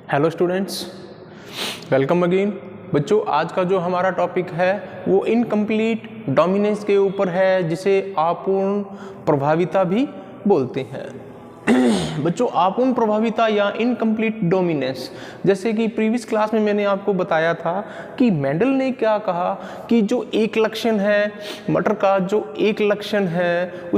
Hello students, welcome again. बच्चों, आज का जो हमारा टॉपिक है वो इनकम्प्लीट डोमिनेंस के ऊपर है, जिसे अपूर्ण प्रभाविता भी बोलते हैं। बच्चों, अपूर्ण प्रभाविता या इनकम्प्लीट डोमिनेंस, जैसे कि प्रीवियस क्लास में मैंने आपको बताया था कि मेंडल ने क्या कहा कि जो एक लक्षण है मटर का, जो एक लक्षण है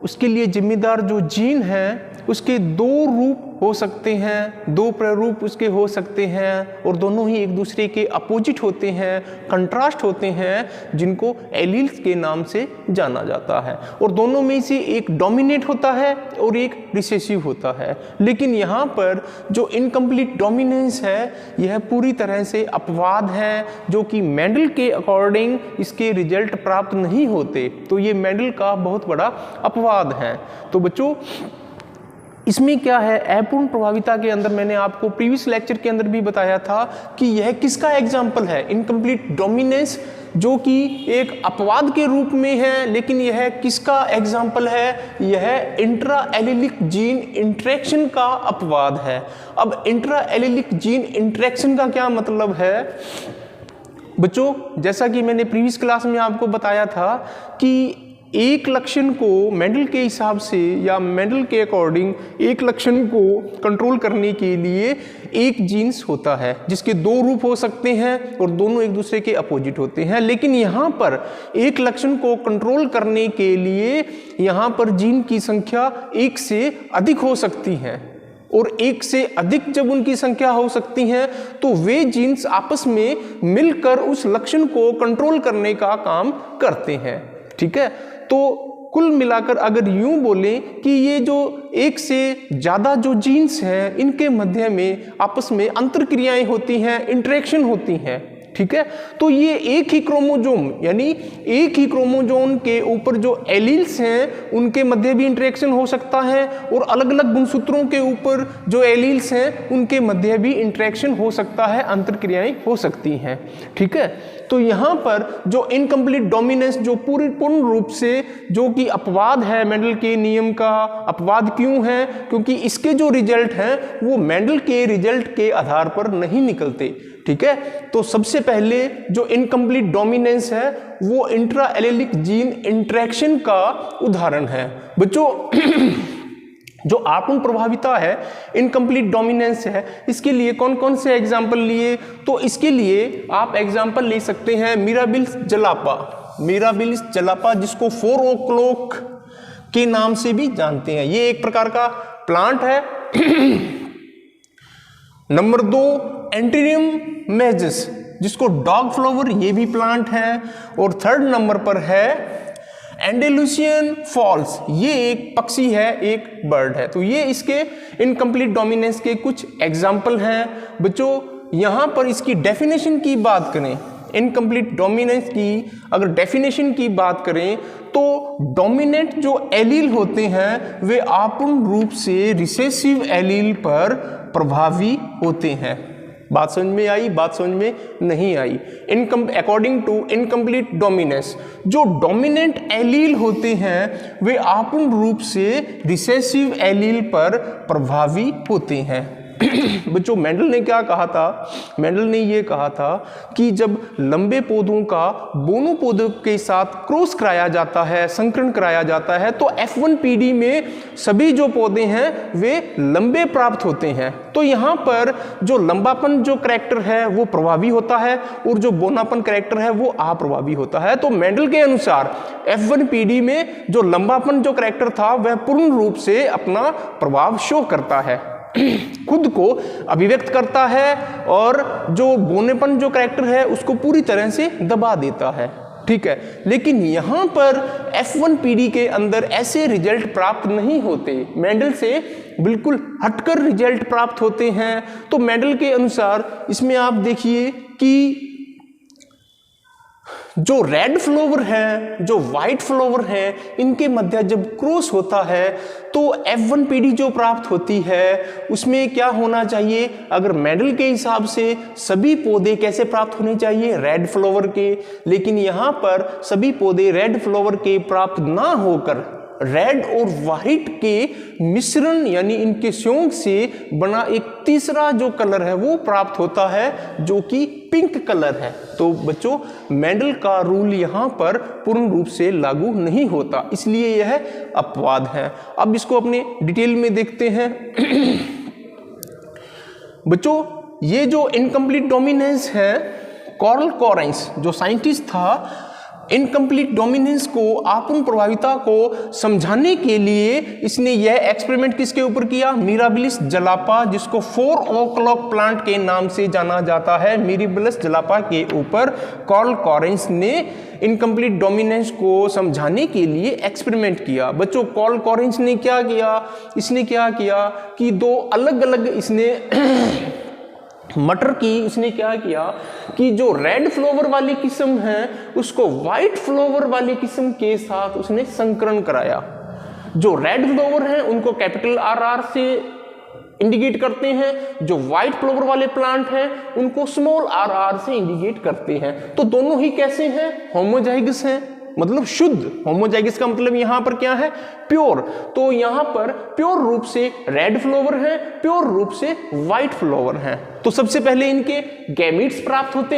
उसके लिए जिम्मेदार जो जीन है उसके दो रूप हो सकते हैं, दो प्रारूप उसके हो सकते हैं और दोनों ही एक दूसरे के अपोजिट होते हैं, कंट्रास्ट होते हैं, जिनको एलील्स के नाम से जाना जाता है। और दोनों में से एक डोमिनेट होता है और एक रिसेसिव होता है। लेकिन यहाँ पर जो इनकम्प्लीट डोमिनेंस है यह पूरी तरह से अपवाद है, जो कि मेंडल के अकॉर्डिंग इसके रिजल्ट प्राप्त नहीं होते। तो ये मेंडल का बहुत बड़ा अपवाद है। तो बच्चों, इसमें क्या है, अपूर्ण प्रभाविता के अंदर मैंने आपको प्रीवियस लेक्चर के अंदर भी बताया था कि यह किसका एग्जाम्पल है, इनकम्प्लीट डोमिनेंस, जो कि एक अपवाद के रूप में है। लेकिन यह किसका एग्जाम्पल है, यह इंट्रा एलिलिक जीन इंटरेक्शन का अपवाद है। अब इंट्रा एलिलिक जीन इंटरेक्शन का क्या मतलब है बच्चों, जैसा कि मैंने प्रीवियस क्लास में आपको बताया था कि एक लक्षण को मेंडल के हिसाब से या मेंडल के अकॉर्डिंग एक लक्षण को कंट्रोल करने के लिए एक जीन्स होता है जिसके दो रूप हो सकते हैं और दोनों एक दूसरे के अपोजिट होते हैं। लेकिन यहाँ पर एक लक्षण को कंट्रोल करने के लिए यहाँ पर जीन की संख्या एक से अधिक हो सकती है, और एक से अधिक जब उनकी संख्या हो सकती है तो वे जीन्स आपस में मिलकर उस लक्षण को कंट्रोल करने का काम करते हैं। ठीक है, तो कुल मिलाकर अगर यूं बोलें कि ये जो एक से ज़्यादा जो जीन्स हैं इनके मध्य में आपस में अंतर क्रियाएं होती हैं, इंटरेक्शन होती हैं। ठीक है, तो ये एक ही क्रोमोजोम यानी एक ही क्रोमोजोम के ऊपर जो एलील्स हैं उनके मध्य भी इंटरेक्शन हो सकता है, और अलग अलग गुणसूत्रों के ऊपर जो एलील्स हैं उनके मध्य भी इंटरेक्शन हो सकता है, अंतर क्रियाएं हो सकती हैं। ठीक है, तो यहाँ पर जो इनकम्प्लीट डोमिनेंस जो पूर्ण रूप से जो कि अपवाद है मेंडल के नियम का, अपवाद क्यों है, क्योंकि इसके जो रिजल्ट हैं वो मेंडल के रिजल्ट के आधार पर नहीं निकलते। ठीक है, तो सबसे पहले जो इनकम्प्लीट डोमिनेंस है वो इंट्रा एलिलिक जीन इंटरेक्शन का उदाहरण है। बच्चों, जो अपूर्ण प्रभाविता है, इनकम्प्लीट डोमिनेंस है, इसके लिए कौन कौन से एग्जाम्पल लिए, तो इसके लिए आप एग्जाम्पल ले सकते हैं मिराबिल्स जलापा, जिसको 4 o'clock के नाम से भी जानते हैं। ये एक प्रकार का प्लांट है। नंबर 2 एंटीरियम मेजस, जिसको डॉग फ्लावर, ये भी प्लांट है। और 3rd नंबर पर है एंडेलुसियन फॉल्स, ये एक पक्षी है, एक बर्ड है। तो ये इसके इनकम्प्लीट डोमिनेंस के कुछ एग्जाम्पल हैं। बच्चों, यहाँ पर इसकी डेफिनेशन की बात करें, इनकम्प्लीट डोमिनेंस की अगर डेफिनेशन की बात करें तो डोमिनेंट जो एलील होते हैं वे अपूर्ण रूप से रिसेसिव एलील पर प्रभावी होते हैं। बात समझ में आई, बात समझ में नहीं आई। अकॉर्डिंग टू इनकम्प्लीट डोमिनेंस, जो डोमिनेंट एलील होते हैं वे अपूर्ण रूप से रिसेसिव एलील पर प्रभावी होते हैं। बच्चों, मेंडल ने क्या कहा था, मेंडल ने ये कहा था कि जब लंबे पौधों का बोनो पौधों के साथ क्रॉस कराया जाता है, संकरण कराया जाता है, तो F1PD में सभी जो पौधे हैं वे लंबे प्राप्त होते हैं। तो यहाँ पर जो लंबापन जो करैक्टर है वो प्रभावी होता है और जो बोनापन करैक्टर है वो अप्रभावी होता है। तो मेंडल के अनुसार F1PD में जो लंबापन जो करैक्टर था वह पूर्ण रूप से अपना प्रभाव शो करता है, खुद को अभिव्यक्त करता है, और जो बोनेपन जो करैक्टर है उसको पूरी तरह से दबा देता है। ठीक है, लेकिन यहाँ पर F1PD के अंदर ऐसे रिजल्ट प्राप्त नहीं होते, मेंडल से बिल्कुल हटकर रिजल्ट प्राप्त होते हैं। तो मेंडल के अनुसार इसमें आप देखिए कि जो रेड फ्लावर है, जो व्हाइट फ्लावर है, इनके मध्य जब क्रॉस होता है तो F1PD जो प्राप्त होती है उसमें क्या होना चाहिए, अगर मेंडल के हिसाब से सभी पौधे कैसे प्राप्त होने चाहिए, रेड फ्लावर के, लेकिन यहाँ पर सभी पौधे रेड फ्लावर के प्राप्त ना होकर रेड और व्हाइट के मिश्रण यानी इनके संयोग से बना एक तीसरा जो कलर है वो प्राप्त होता है, जो कि पिंक कलर है। तो बच्चों मेंडल का रूल यहाँ पर पूर्ण रूप से लागू नहीं होता, इसलिए यह अपवाद है। अब इसको अपने डिटेल में देखते हैं। बच्चों ये जो इनकम्प्लीट डोमिनेंस है, कार्ल कॉरेंस जो साइंटिस्ट था, इनकम्प्लीट डोमिनेंस को आपूर्ण प्रभाविता को समझाने के लिए इसने यह एक्सपेरिमेंट किसके ऊपर किया? मिराबिलिस जलापा, जिसको 4 o'clock प्लांट के नाम से जाना जाता है। मिराबिलिस जलापा के ऊपर कार्ल कॉरेंस ने इनकम्प्लीट डोमिनेंस को समझाने के लिए एक्सपेरिमेंट किया। बच्चों कार्ल कॉरेंस ने क्या किया? इसने क्या किया कि दो अलग अलग इसने मटर की इसने क्या किया कि जो रेड फ्लावर वाली किस्म है उसको व्हाइट फ्लावर वाली किस्म के साथ उसने संकरण कराया। जो रेड फ्लावर हैं उनको कैपिटल RR से इंडिकेट करते हैं, जो व्हाइट फ्लावर वाले प्लांट हैं उनको स्मॉल RR से इंडिकेट करते हैं। तो दोनों ही कैसे हैं? होमोजाइगस हैं, मतलब शुद्ध। होमोजाइगस का मतलब यहां पर क्या है? प्योर। तो यहां पर प्योर रूप से रेड फ्लावर है, प्योर रूप से व्हाइट फ्लावर है। तो सबसे पहले इनके गैमीट्स प्राप्त होते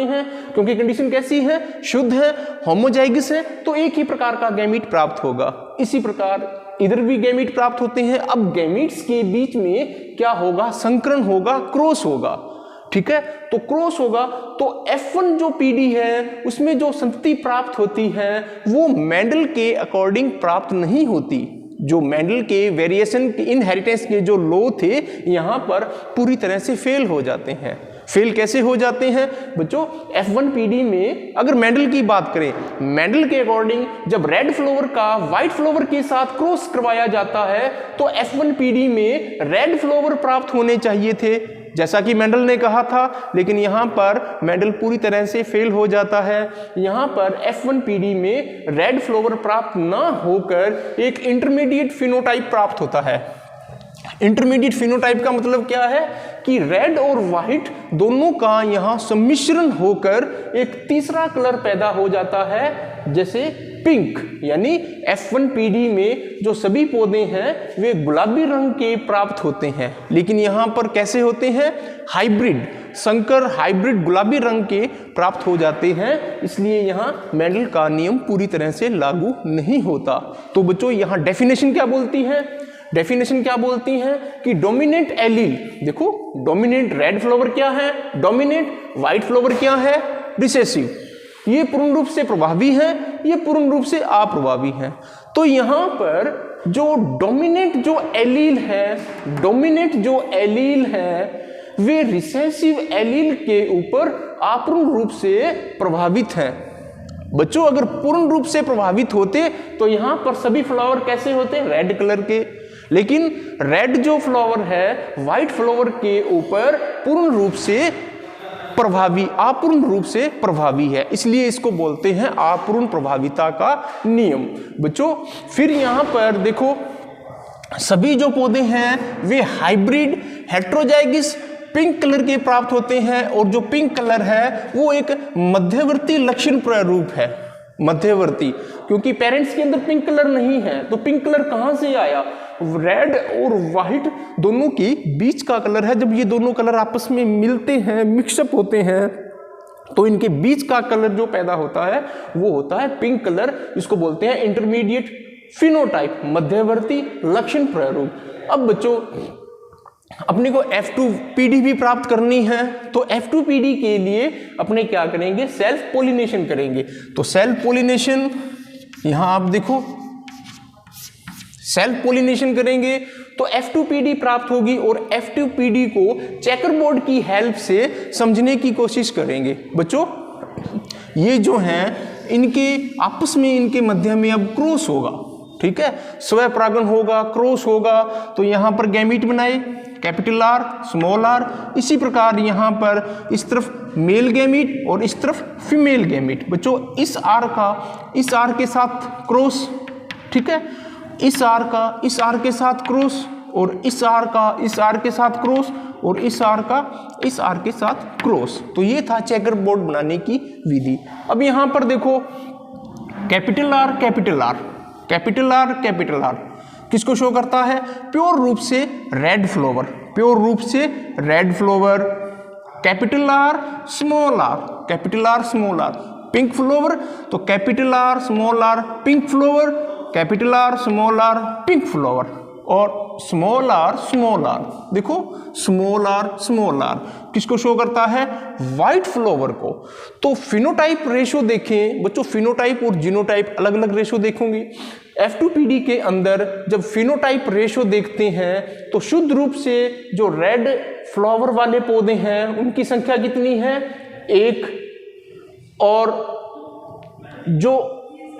हैं, क्योंकि कंडीशन कैसी है? शुद्ध है, होमोजाइगस है, तो एक ही प्रकार का गैमीट प्राप्त होगा। इसी प्रकार इधर भी गैमीट प्राप्त होते हैं। अब गैमीट्स के बीच में क्या होगा? संकरण होगा, क्रॉस होगा। ठीक है, तो क्रॉस होगा तो F1 जो पीडी है उसमें जो संतति प्राप्त होती है वो मेंडल के अकॉर्डिंग प्राप्त नहीं होती। जो मेंडल के वेरिएशन के इनहेरिटेंस के जो लॉ थे यहां पर पूरी तरह से फेल हो जाते हैं। फेल कैसे हो जाते हैं बच्चों? F1 पीडी में अगर मेंडल की बात करें, मेंडल के अकॉर्डिंग जब रेड फ्लावर का व्हाइट फ्लावर के साथ क्रॉस करवाया जाता है तो F1 पीडी में रेड फ्लावर प्राप्त होने चाहिए थे, जैसा कि मेंडल ने कहा था, लेकिन यहां पर मेंडल पूरी तरह से फेल हो जाता है। यहां पर F1 पीडी में रेड फ्लावर प्राप्त ना होकर एक इंटरमीडिएट फिनोटाइप प्राप्त होता है। इंटरमीडिएट फिनोटाइप का मतलब क्या है कि रेड और व्हाइट दोनों का यहां सम्मिश्रण होकर एक तीसरा कलर पैदा हो जाता है, जैसे पिंक। यानी F1 पीडी में जो सभी पौधे हैं वे गुलाबी रंग के प्राप्त होते हैं, लेकिन यहां पर कैसे होते हैं? हाइब्रिड, संकर हाइब्रिड गुलाबी रंग के प्राप्त हो जाते हैं। इसलिए यहां मेंडल का नियम पूरी तरह से लागू नहीं होता। तो बच्चों यहां डेफिनेशन क्या बोलती है? डेफिनेशन क्या बोलती है कि डोमिनेंट एलील, देखो डोमिनेंट रेड फ्लावर क्या है, डोमिनेंट व्हाइट फ्लावर क्या है, रिसेसिव। ये पूर्ण रूप से प्रभावी है, ये पूर्ण रूप से अप्रभावी है। तो यहां पर जो डोमिनेंट जो एलील है वे रिसेसिव एलील के ऊपर अपूर्ण रूप से प्रभावित हैं। बच्चों अगर पूर्ण रूप से प्रभावित होते तो यहां पर सभी फ्लावर कैसे होते? रेड कलर के। लेकिन रेड जो फ्लावर है व्हाइट फ्लावर के ऊपर पूर्ण रूप से प्रभावी, अपूर्ण रूप से प्रभावी है, इसलिए इसको बोलते हैं अपूर्ण प्रभाविता का नियम। बच्चों फिर यहां पर देखो सभी जो पौधे हैं वे हाइब्रिड हेटेरोजाइगस पिंक कलर के प्राप्त होते हैं, और जो पिंक कलर है वो एक मध्यवर्ती लक्षण प्रारूप है। मध्यवर्ती, क्योंकि पेरेंट्स के अंदर पिंक कलर नहीं है, तो पिंक कलर कहां से आया? रेड और व्हाइट दोनों के बीच का कलर है। जब ये दोनों कलर आपस में मिलते हैं, मिक्सअप होते हैं, तो इनके बीच का कलर जो पैदा होता है वो होता है पिंक कलर। इसको बोलते हैं इंटरमीडिएट फिनोटाइप, मध्यवर्ती लक्षण प्रारूप। अब बच्चों अपने को F2 पीडी भी प्राप्त करनी है, तो F2 पीडी के लिए अपने क्या करेंगे? सेल्फ पोलिनेशन करेंगे। तो सेल्फ पोलिनेशन यहां आप देखो, सेल्फ पोलिनेशन करेंगे तो F2 पीडी प्राप्त होगी, और F2 पीडी को चेकरबोर्ड की हेल्प से समझने की कोशिश करेंगे। बच्चों ये जो हैं इनके आपस में इनके मध्य में अब क्रॉस होगा, ठीक है, स्वयं परागण होगा, क्रॉस होगा। तो यहां पर गैमीट बनाए, कैपिटल R स्मॉल r। इसी प्रकार यहां पर इस तरफ मेल गैमीट और इस तरफ फीमेल गैमीट। बच्चों इस R के साथ क्रॉस, ठीक है, इस R का इस R के साथ क्रॉस, और इस R का इस R के साथ क्रॉस, और इस R का इस R के साथ क्रॉस। तो ये था चेकर बोर्ड बनाने की विधि। अब यहां पर देखो capital R capital are capital are capital are किसको शो करता है? प्योर रूप से रेड फ्लावर, प्योर रूप से red flower. Capital R small r, capital R small r. Pink flower तो capital R small r pink flower, capital R small r pink flower. और small r देखो small r किसको show करता है? White flower को। तो phenotype ratio देखें बच्चों, फिनोटाइप और जीनोटाइप अलग अलग रेशो देखोगे। F2PD के अंदर जब फिनोटाइप रेशो देखते हैं तो शुद्ध रूप से जो रेड फ्लावर वाले पौधे हैं उनकी संख्या कितनी है? 1। और जो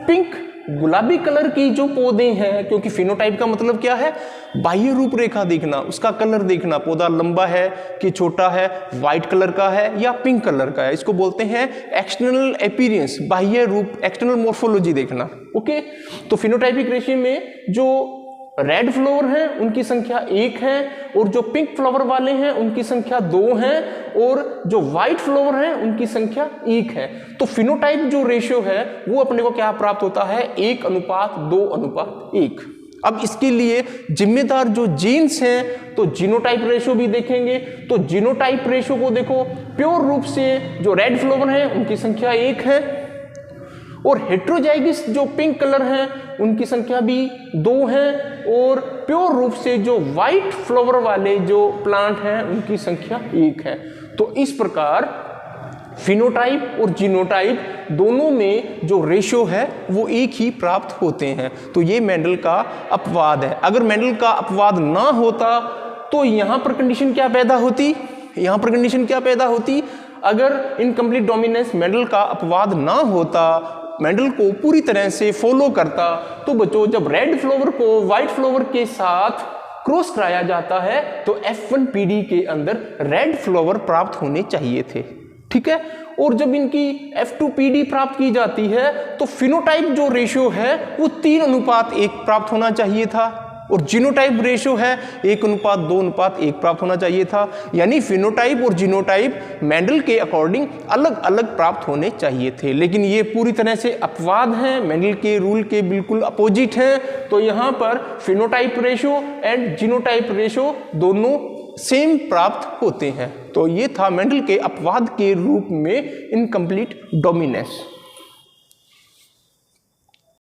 पिंक गुलाबी कलर की जो पौधे हैं, क्योंकि फिनोटाइप का मतलब क्या है? बाह्य रूपरेखा देखना, उसका कलर देखना, पौधा लंबा है कि छोटा है, व्हाइट कलर का है या पिंक कलर का है, इसको बोलते हैं एक्सटर्नल अपीयरेंस, बाह्य रूप, एक्सटर्नल मॉर्फोलॉजी देखना। ओके, तो फिनोटाइपिक रेशियो में जो रेड फ्लावर हैं उनकी संख्या 1 है और जो पिंक फ्लावर वाले हैं उनकी संख्या 2 है और जो व्हाइट फ्लावर हैं उनकी संख्या 1 है। तो फिनोटाइप जो रेशियो है वो अपने को क्या प्राप्त होता है? 1:2:1। अब इसके लिए जिम्मेदार जो जीन्स हैं तो जीनोटाइप रेशियो भी देखेंगे। तो जीनोटाइप रेशियो को देखो, प्योर रूप से जो रेड फ्लावर हैं उनकी संख्या 1 है और हेट्रोजाइगस जो पिंक कलर हैं उनकी संख्या भी 2 है और प्योर रूप से जो व्हाइट फ्लावर वाले जो प्लांट हैं उनकी संख्या 1 है। तो इस प्रकार फिनोटाइप और जीनोटाइप दोनों में जो रेशियो है वो एक ही प्राप्त होते हैं। तो ये मेंडल का अपवाद है। अगर मेंडल का अपवाद ना होता तो यहां पर कंडीशन क्या पैदा होती? यहां पर कंडीशन क्या पैदा होती? अगर इनकम्प्लीट डोमिनेंस मेंडल का अपवाद ना होता, मेंडल को पूरी तरह से फॉलो करता, तो बच्चों जब रेड फ्लावर को व्हाइट फ्लावर के साथ क्रॉस कराया जाता है तो F1PD के अंदर रेड फ्लावर प्राप्त होने चाहिए थे। ठीक है, और जब इनकी F2PD प्राप्त की जाती है तो फिनोटाइप जो रेशियो है वो 3:1 प्राप्त होना चाहिए था और जीनोटाइप रेशियो है 1:2:1 प्राप्त होना चाहिए था। यानी फिनोटाइप और जीनोटाइप मेंडल के अकॉर्डिंग अलग अलग प्राप्त होने चाहिए थे, लेकिन ये पूरी तरह से अपवाद हैं, मेंडल के रूल के बिल्कुल अपोजिट हैं। तो यहाँ पर phenotype ratio and genotype ratio दोनों सेम प्राप्त होते हैं। तो ये था मेंडल के अपवाद के रूप में इनकम्प्लीट डोमिनेंस।